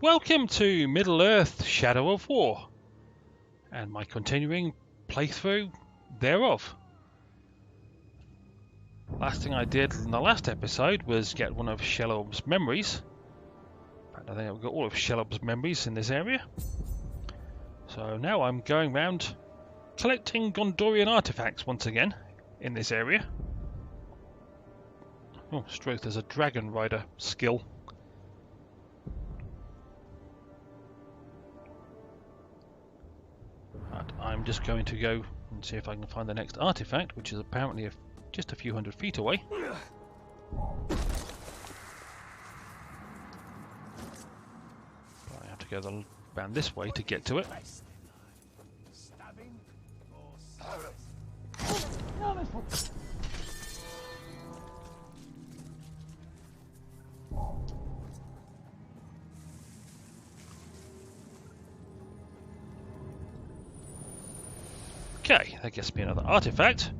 Welcome to Middle-earth: Shadow of War, and my continuing playthrough thereof. Last thing I did in the last episode was get one of Shelob's memories. In fact, I think I've got all of Shelob's memories in this area. So now I'm going around collecting Gondorian artifacts once again in this area. Oh, Stroth, there's a dragon rider skill. But I'm just going to go and see if I can find the next artifact, which is apparently just a few hundred feet away. But I have to go around this way to get to it. Okay, that gets me another artifact.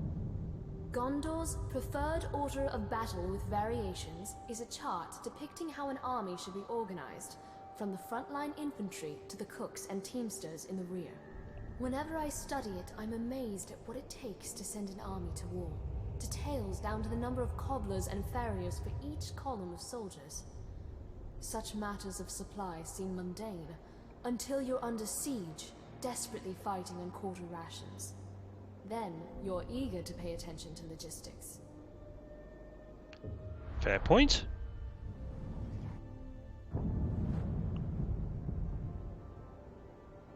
Gondor's preferred order of battle with variations is a chart depicting how an army should be organized, from the frontline infantry to the cooks and teamsters in the rear. Whenever I study it, I'm amazed at what it takes to send an army to war. Details down to the number of cobblers and farriers for each column of soldiers. Such matters of supply seem mundane, until you're under siege, desperately fighting on quarter rations. Then you're eager to pay attention to logistics. Fair point.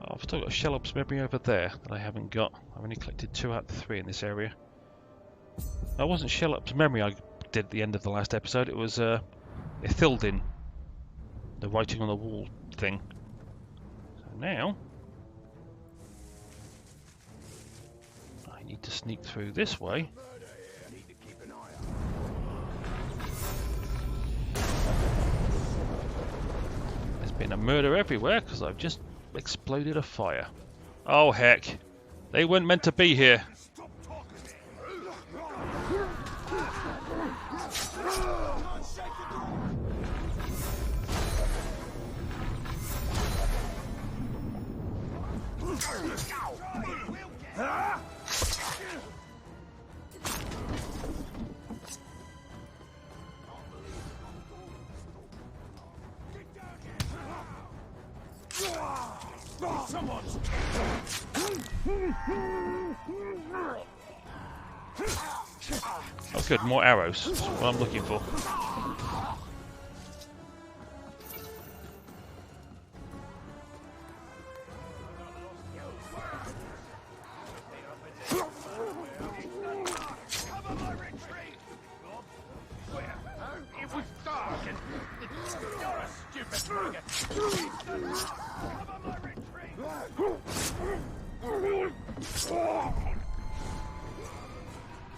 I've still got Shelob's memory over there that I haven't got. I've only collected 2 out of 3 in this area. That wasn't Shelob's memory I did at the end of the last episode, it was Ithildin, the writing on the wall thing. So now I need to sneak through this way. There's been a murder everywhere because I've just exploded a fire. Oh heck, they weren't meant to be here. Oh good, more arrows. That's what I'm looking for.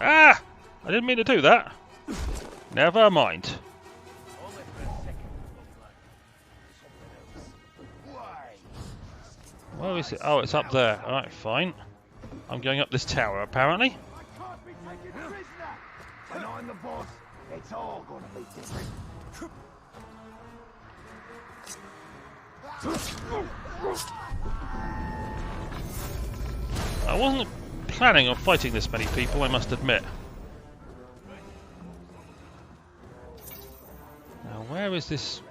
Ah! I didn't mean to do that. Never mind. Where is it? Oh, it's up there. Alright, fine. I'm going up this tower, apparently. When I'm the boss, it's all gonna be different. I wasn't planning on fighting this many people, I must admit. Now, where is this?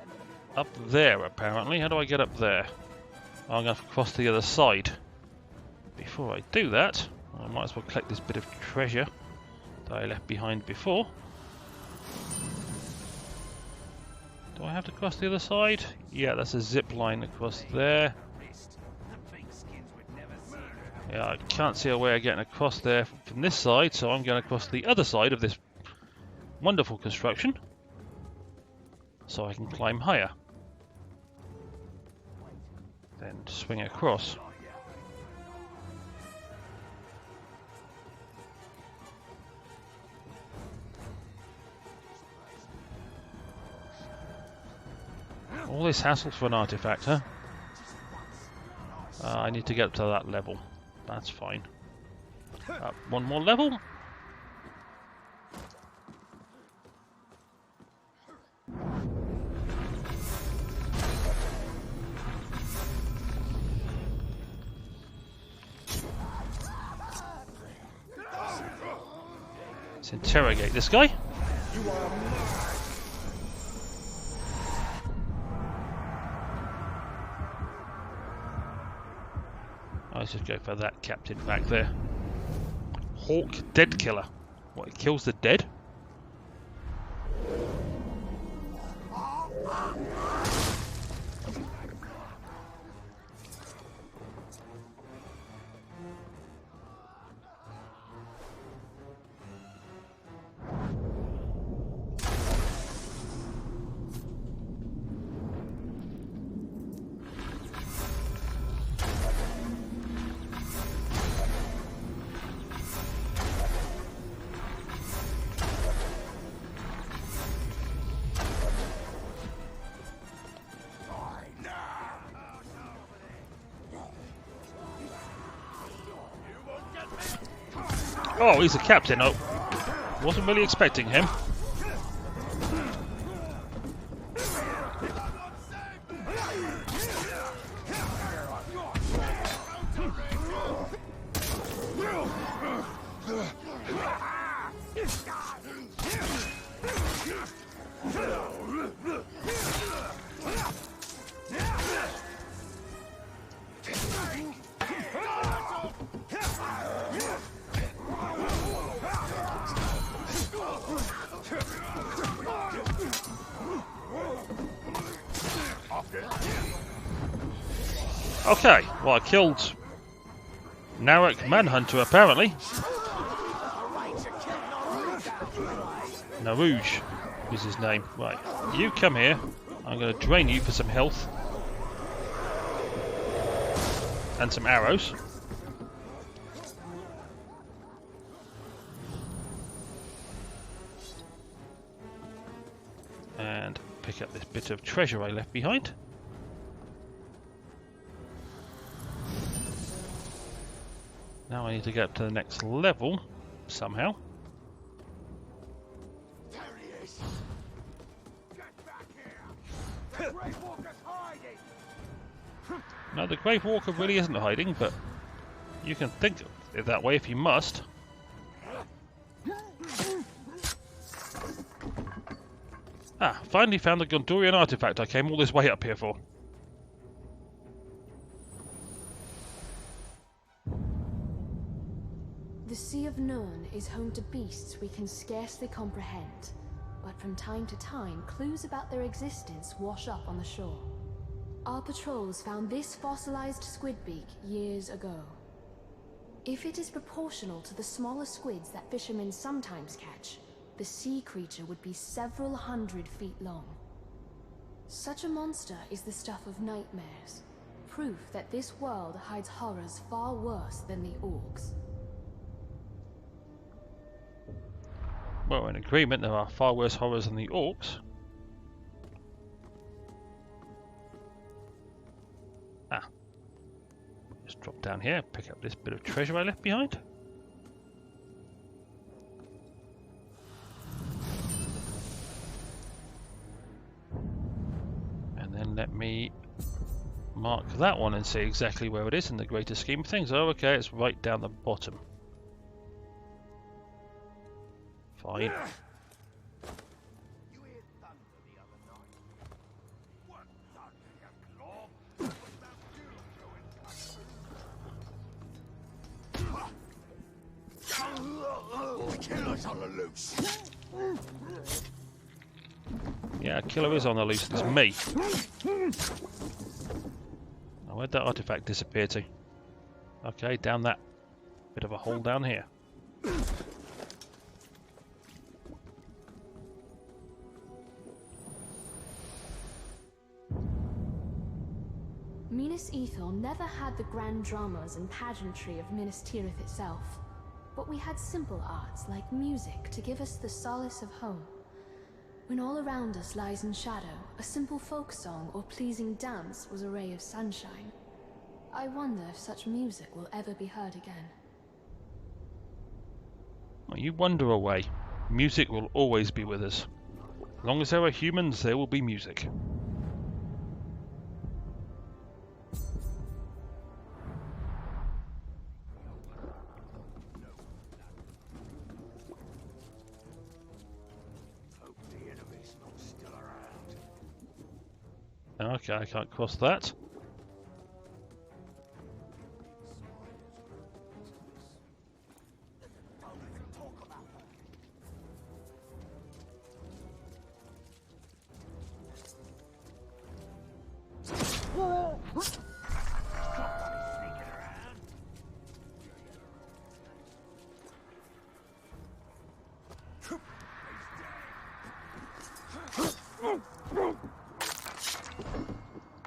Up there, apparently. How do I get up there? Oh, I'm going to have to cross to the other side. Before I do that, I might as well collect this bit of treasure that I left behind before. Do I have to cross the other side? Yeah, that's a zip line across there. Yeah, I can't see a way of getting across there from this side, so I'm going to cross the other side of this wonderful construction so I can climb higher. Then swing across. All this hassle for an artifact, huh? I need to get up to that level. That's fine. Up one more level. Let's interrogate this guy. Let's just go for that captain back there. Hawk Dead Killer. What, it kills the dead? Oh, he's a captain. Oh, wasn't really expecting him. Okay, well I killed Narek Manhunter apparently. Narouge is his name. Right, you come here. I'm going to drain you for some health. And some arrows. And pick up this bit of treasure I left behind. Now I need to get up to the next level, somehow. There he is. Get back here. The Grave Walker's hiding. No, the Grave Walker really isn't hiding, but you can think of it that way if you must. Ah, finally found the Gondorian Artifact I came all this way up here for. The Sea of Nirn is home to beasts we can scarcely comprehend, but from time to time, clues about their existence wash up on the shore. Our patrols found this fossilized squidbeak years ago. If it is proportional to the smaller squids that fishermen sometimes catch, the sea creature would be several hundred feet long. Such a monster is the stuff of nightmares, proof that this world hides horrors far worse than the orcs. Well, in agreement, there are far worse horrors than the orcs. Ah. Just drop down here, pick up this bit of treasure I left behind. And then let me mark that one and see exactly where it is in the greater scheme of things. Oh, okay, it's right down the bottom. Fine. You hear thunder the other night? What thunder, you claw? What about you doing? The killer's on the loose. Yeah, killer is on the loose. It's me. Now, where'd that artifact disappear to? Okay, down that bit of a hole down here. Minas Ithil never had the grand dramas and pageantry of Minas Tirith itself, but we had simple arts like music to give us the solace of home. When all around us lies in shadow, a simple folk song or pleasing dance was a ray of sunshine. I wonder if such music will ever be heard again. Well, you wonder away. Music will always be with us. As long as there are humans, there will be music. Okay, I can't cross that.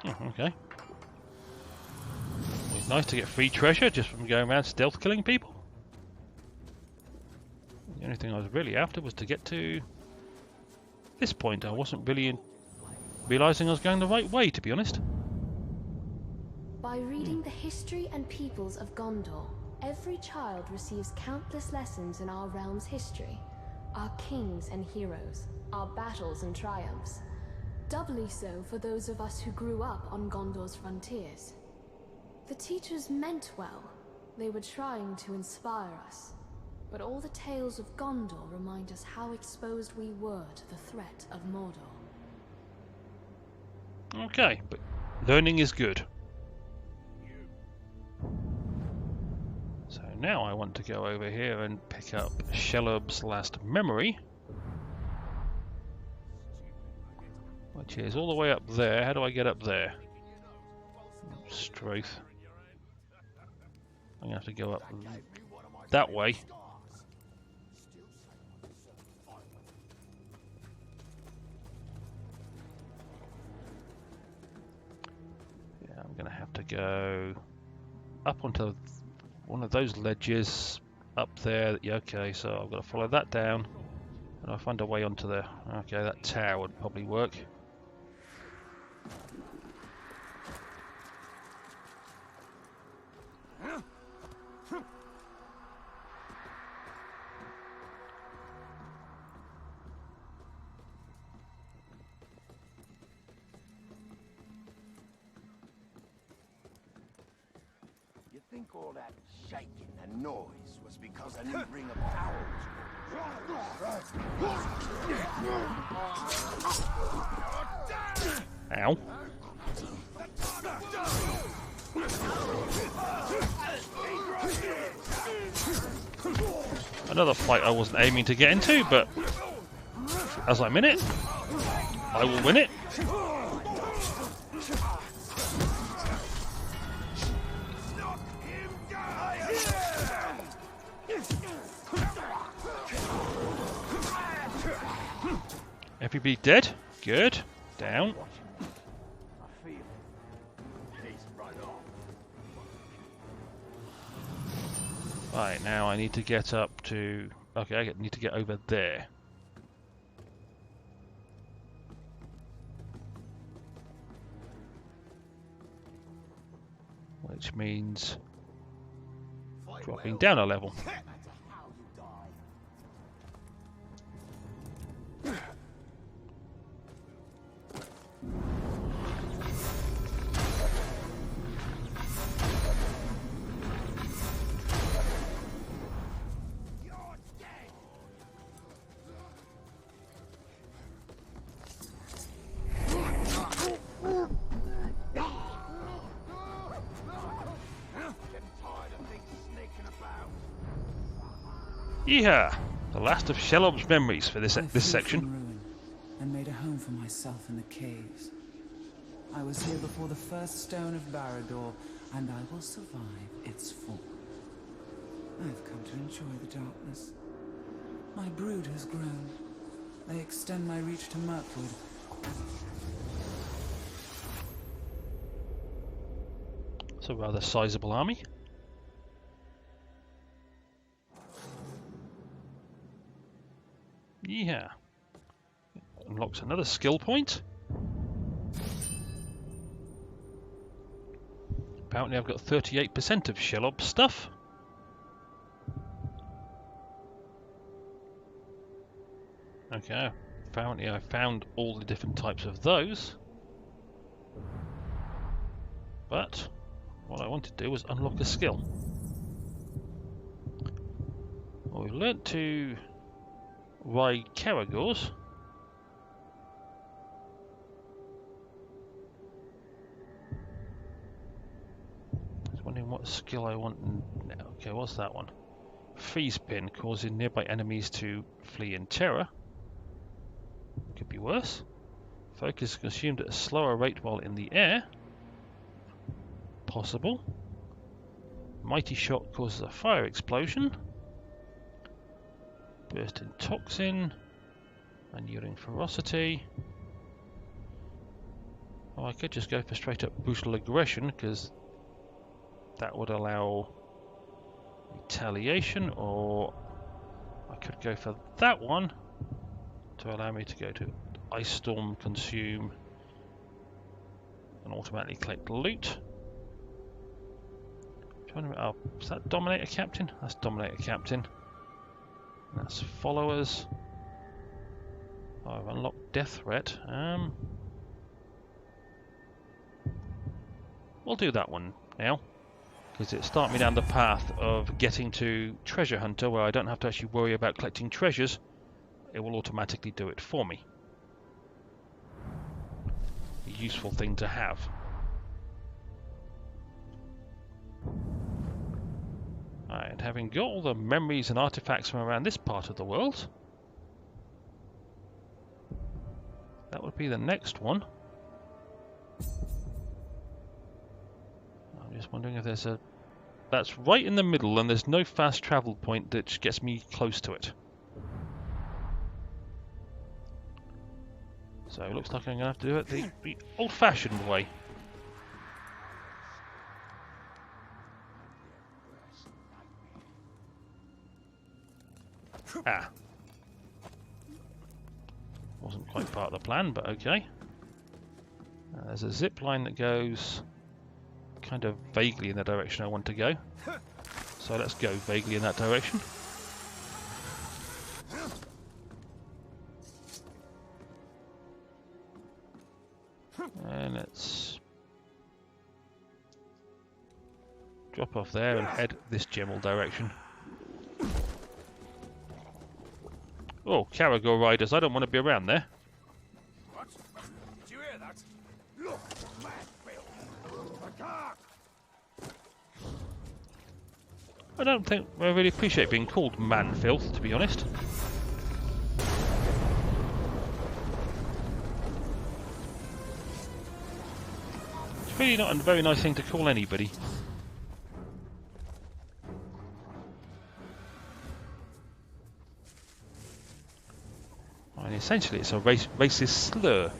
Oh, okay. It's nice to get free treasure just from going around stealth killing people. The only thing I was really after was to get to this point. I wasn't really realising I was going the right way, to be honest. By reading the history and peoples of Gondor, every child receives countless lessons in our realm's history, our kings and heroes, our battles and triumphs. Doubly so for those of us who grew up on Gondor's frontiers. The teachers meant well. They were trying to inspire us. But all the tales of Gondor remind us how exposed we were to the threat of Mordor. Okay, but learning is good. So now I want to go over here and pick up Shelob's last memory, which is all the way up there. How do I get up there? Struth. I'm going to have to go up that way. Yeah, I'm going to have to go up onto one of those ledges up there. Yeah, okay, so I've got to follow that down and I'll find a way onto there. Okay, that tower would probably work. You think all that shaking and noise was because a new ring of power was Ow. Another fight I wasn't aiming to get into, but as I'm in it, I will win it. Everybody dead? Good. Down. Right, now I need to get up to... Okay, I need to get over there. Which means dropping down a level. Yeehaw! The last of Shelob's memories for this section. From ruin and made a home for myself in the caves. I was here before the first stone of Barad-dûr, and I will survive its fall. I've come to enjoy the darkness. My brood has grown. They extend my reach to Mirkwood. It's a rather sizable army. Yeah. Unlocks another skill point. Apparently I've got 38% of Shelob stuff. Okay, apparently I found all the different types of those. But what I wanted to do was unlock a skill. Well, we've learnt to ride Caragors. wondering what skill I want now. Okay, what's that one? Freeze pin, causing nearby enemies to flee in terror. Could be worse. Focus consumed at a slower rate while in the air. Possible. Mighty shot causes a fire explosion. Burst in toxin. Unyielding ferocity. Oh, I could just go for straight up brutal aggression because that would allow retaliation, or I could go for that one to allow me to go to Ice Storm, consume, and automatically collect loot. Oh, is that Dominator Captain? That's Dominator Captain. That's followers. Oh, I've unlocked Death Threat. We'll do that one now, because it starts me down the path of getting to Treasure Hunter, where I don't have to actually worry about collecting treasures. It will automatically do it for me. A useful thing to have. Alright, having got all the memories and artifacts from around this part of the world, that would be the next one. I'm just wondering if there's a... That's right in the middle, and there's no fast travel point that gets me close to it. So it looks like I'm going to have to do it the old-fashioned way. Ah. Wasn't quite part of the plan, but okay. There's a zip line that goes kind of vaguely in the direction I want to go. So let's go vaguely in that direction. And let's drop off there and head this general direction. Oh, Caragor riders, I don't want to be around there. What? Did you hear that? Look, man, Bill. Attack! I don't think I really appreciate being called man-filth, to be honest. It's really not a very nice thing to call anybody. I mean, essentially it's a racist slur.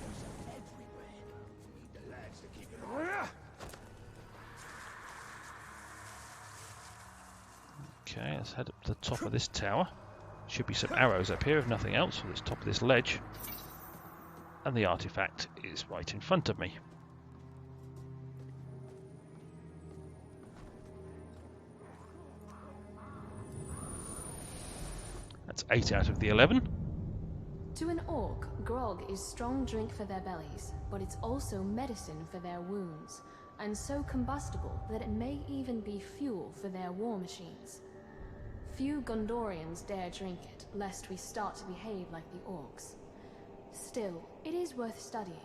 Okay, let's head up to the top of this tower. Should be some arrows up here, if nothing else, for this top of this ledge. And the artifact is right in front of me. That's 8 out of the 11. To an orc, grog is strong drink for their bellies, but it's also medicine for their wounds, and so combustible that it may even be fuel for their war machines. Few Gondorians dare drink it, lest we start to behave like the orcs. Still, it is worth studying.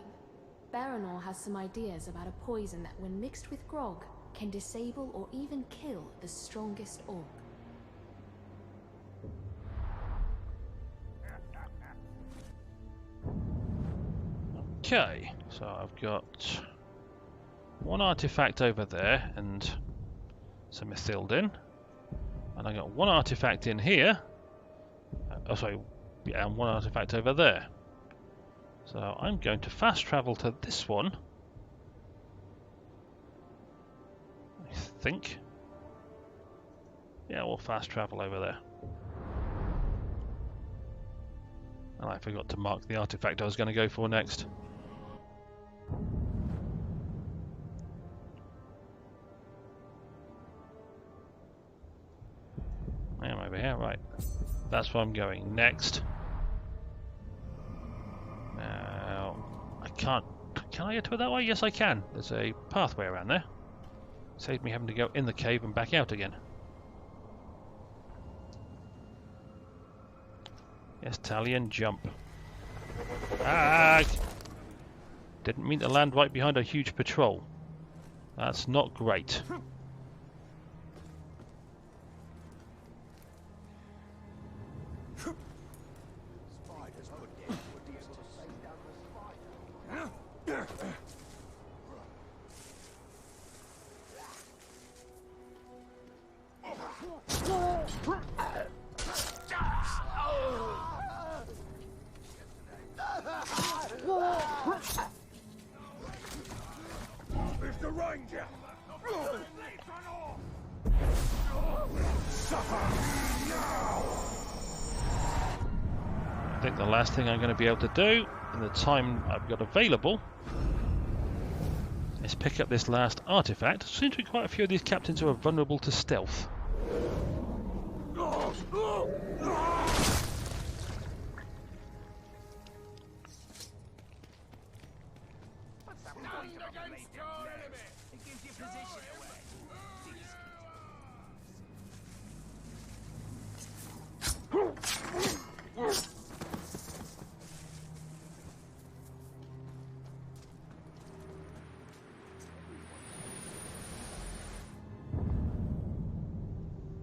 Baranor has some ideas about a poison that, when mixed with grog, can disable or even kill the strongest orc. Okay, so I've got one artifact over there and some Ithildin, and I got one artifact in here. And one artifact over there. So I'm going to fast travel to this one. I think. Yeah, we'll fast travel over there. And I forgot to mark the artifact I was going to go for next. I am over here, right. That's where I'm going next. Now, I can't... Can I get to it that way? Yes, I can. There's a pathway around there. Saved me having to go in the cave and back out again. Yes, Talion, jump. Ah! Didn't mean to land right behind a huge patrol. That's not great. It's the ranger! I think the last thing I'm going to be able to do in the time I've got available is pick up this last artifact. Seems to be quite a few of these captains who are vulnerable to stealth.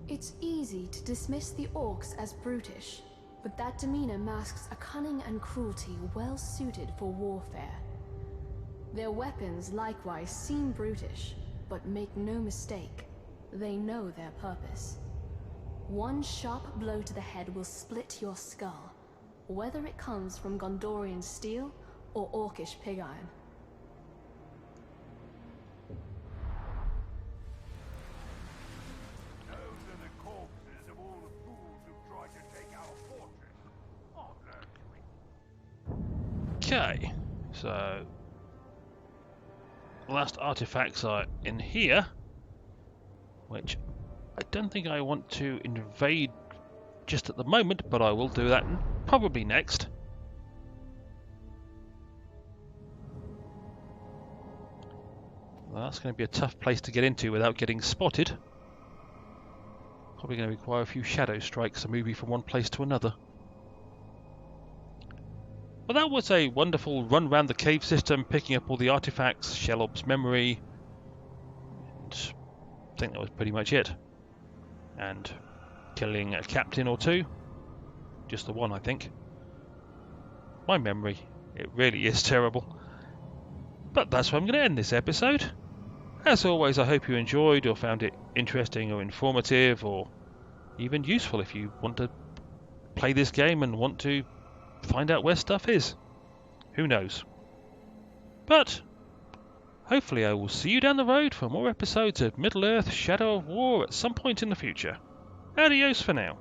It's easy to dismiss the orcs as brutish, but that demeanor masks a cunning and cruelty well suited for warfare. Their weapons likewise seem brutish, but make no mistake, they know their purpose. One sharp blow to the head will split your skull, whether it comes from Gondorian steel or orcish pig iron. Okay, so the last artifacts are in here, which I don't think I want to invade just at the moment, but I will do that probably next. Well, that's going to be a tough place to get into without getting spotted. Probably going to require a few shadow strikes to move you from one place to another. Well, that was a wonderful run around the cave system, picking up all the artifacts, Shelob's memory, and I think that was pretty much it. And killing a captain or two. Just the one, I think. My memory, it really is terrible. But that's where I'm going to end this episode. As always, I hope you enjoyed or found it interesting or informative or even useful if you want to play this game and want to find out where stuff is. Who knows? But hopefully I will see you down the road for more episodes of Middle-earth Shadow of War at some point in the future. Adios for now.